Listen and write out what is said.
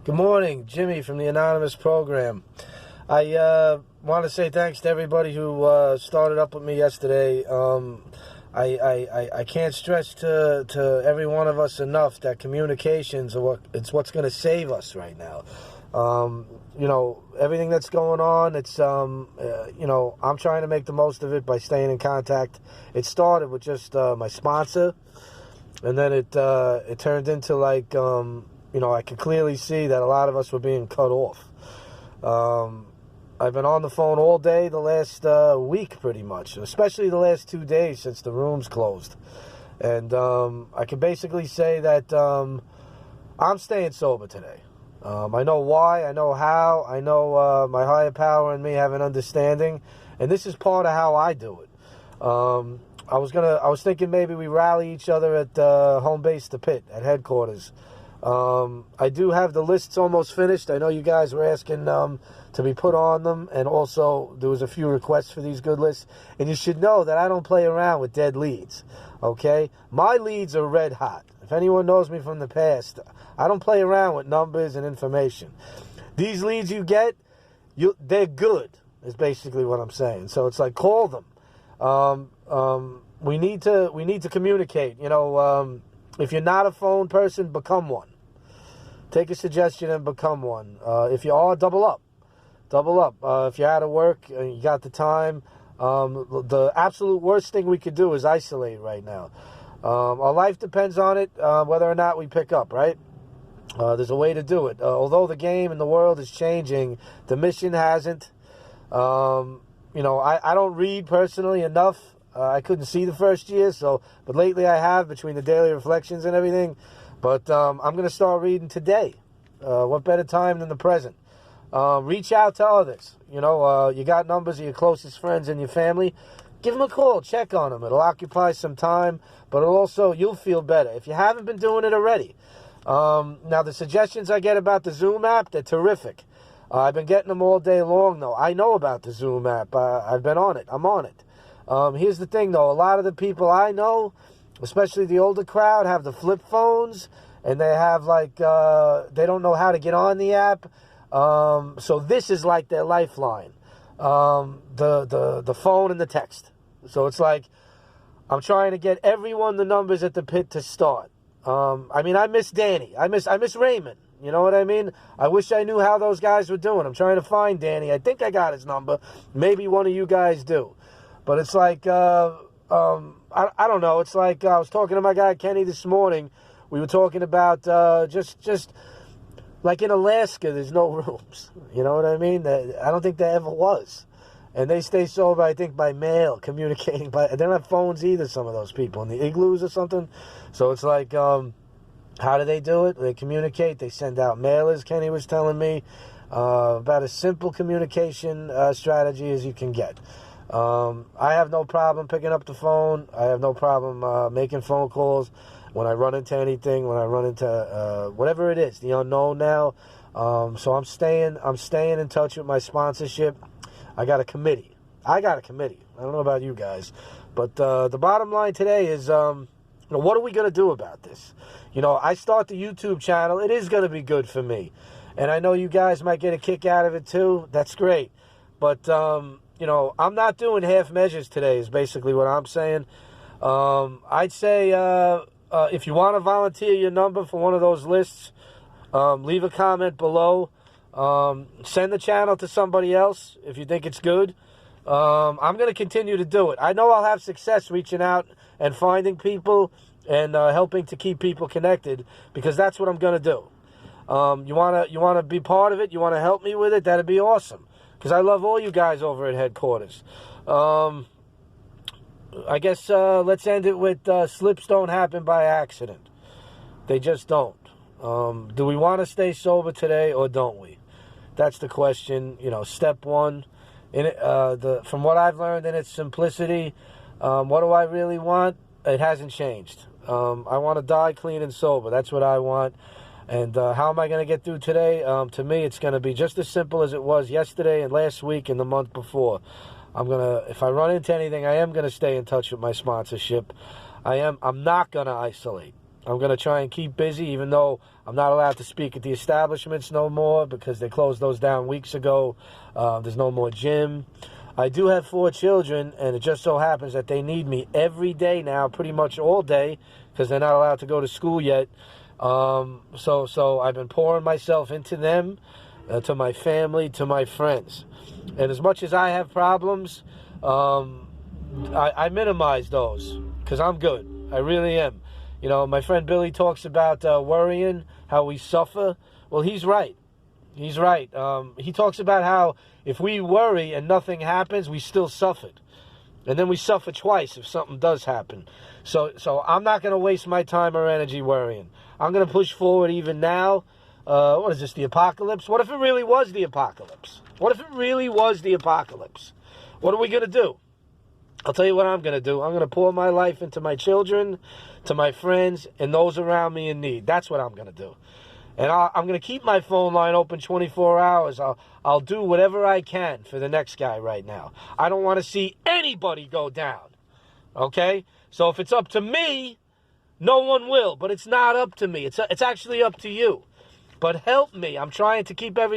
Good morning, Jimmy from the Anonymous program. I want to say thanks to everybody who started up with me yesterday. I can't stress to every one of us enough that communications are what's going to save us right now. Everything that's going on, it's I'm trying to make the most of it by staying in contact. It started with just my sponsor, and then it turned into like I could clearly see that a lot of us were being cut off. I've been on the phone all day the last week, pretty much, especially the last 2 days since the room's closed. And I can basically say that I'm staying sober today. I know why, I know how, I know my higher power and me have an understanding, and this is part of how I do it. I was thinking maybe we rally each other at home base, the pit, at headquarters. I do have the lists almost finished. I know you guys were asking to be put on them, and also there was a few requests for these good lists. And you should know that I don't play around with dead leads, okay? My leads are red hot. If anyone knows me from the past, I don't play around with numbers and information. These leads you get, they're good, is basically what I'm saying. So it's like, call them. We need to communicate. If you're not a phone person, become one. Take a suggestion and become one. If you are, double up. If you're out of work and you got the time, the absolute worst thing we could do is isolate right now. Our life depends on it, whether or not we pick up, right? There's a way to do it. Although the game and the world is changing, the mission hasn't. I don't read personally enough. I couldn't see the first year, but lately I have, between the daily reflections and everything. But I'm going to start reading today. What better time than the present? Reach out to others. You got numbers of your closest friends and your family. Give them a call. Check on them. It'll occupy some time, but you'll feel better if you haven't been doing it already. Now, the suggestions I get about the Zoom app, they're terrific. I've been getting them all day long, though. I know about the Zoom app. I've been on it. I'm on it. Here's the thing, though. A lot of the people I know, especially the older crowd, have the flip phones, and they have they don't know how to get on the app. So this is like their lifeline, the phone and the text. So it's like I'm trying to get everyone the numbers at the pit to start. I miss Danny. I miss Raymond. You know what I mean? I wish I knew how those guys were doing. I'm trying to find Danny. I think I got his number. Maybe one of you guys do. But it's like, I don't know. It's like I was talking to my guy Kenny this morning. We were talking about just like in Alaska, there's no rooms. You know what I mean? I don't think there ever was. And they stay sober, I think, by mail, communicating. They don't have phones either, some of those people, in the igloos or something. So it's like, how do they do it? They communicate. They send out mailers, Kenny was telling me, about as simple communication strategy as you can get. I have no problem picking up the phone. I have no problem making phone calls when I run into anything, when I run into whatever it is, the unknown now. So I'm staying in touch with my sponsorship. I got a committee. I don't know about you guys. But the bottom line today is, what are we going to do about this? I start the YouTube channel. It is going to be good for me. And I know you guys might get a kick out of it too. That's great. But, I'm not doing half measures today is basically what I'm saying. I'd say if you want to volunteer your number for one of those lists, leave a comment below. Send the channel to somebody else if you think it's good. I'm going to continue to do it. I know I'll have success reaching out and finding people and helping to keep people connected, because that's what I'm going to do. You want to be part of it? You want to help me with it? That'd be awesome, because I love all you guys over at headquarters. I guess let's end it with slips don't happen by accident. They just don't. Do we want to stay sober today, or don't we? That's the question. Step one. From what I've learned in its simplicity, what do I really want? It hasn't changed. I want to die clean and sober. That's what I want. And how am I going to get through today? To me, it's going to be just as simple as it was yesterday and last week and the month before. If I run into anything, I am going to stay in touch with my sponsorship. I'm not going to isolate. I'm going to try and keep busy, even though I'm not allowed to speak at the establishments no more because they closed those down weeks ago. There's no more gym. I do have 4 children, and it just so happens that they need me every day now, pretty much all day, because they're not allowed to go to school yet. So I've been pouring myself into them, to my family, to my friends. And as much as I have problems, I minimize those because I'm good. I really am. You know, my friend Billy talks about worrying, how we suffer. Well, he's right. He's right. He talks about how if we worry and nothing happens, we still suffered. And then we suffer twice if something does happen. So I'm not going to waste my time or energy worrying. I'm going to push forward even now. What is this, the apocalypse? What if it really was the apocalypse? What if it really was the apocalypse? What are we going to do? I'll tell you what I'm going to do. I'm going to pour my life into my children, to my friends, and those around me in need. That's what I'm going to do. And I'm going to keep my phone line open 24 hours. I'll do whatever I can for the next guy right now. I don't want to see anybody go down. Okay? So if it's up to me, no one will. But it's not up to me. It's actually up to you. But help me. I'm trying to keep everything.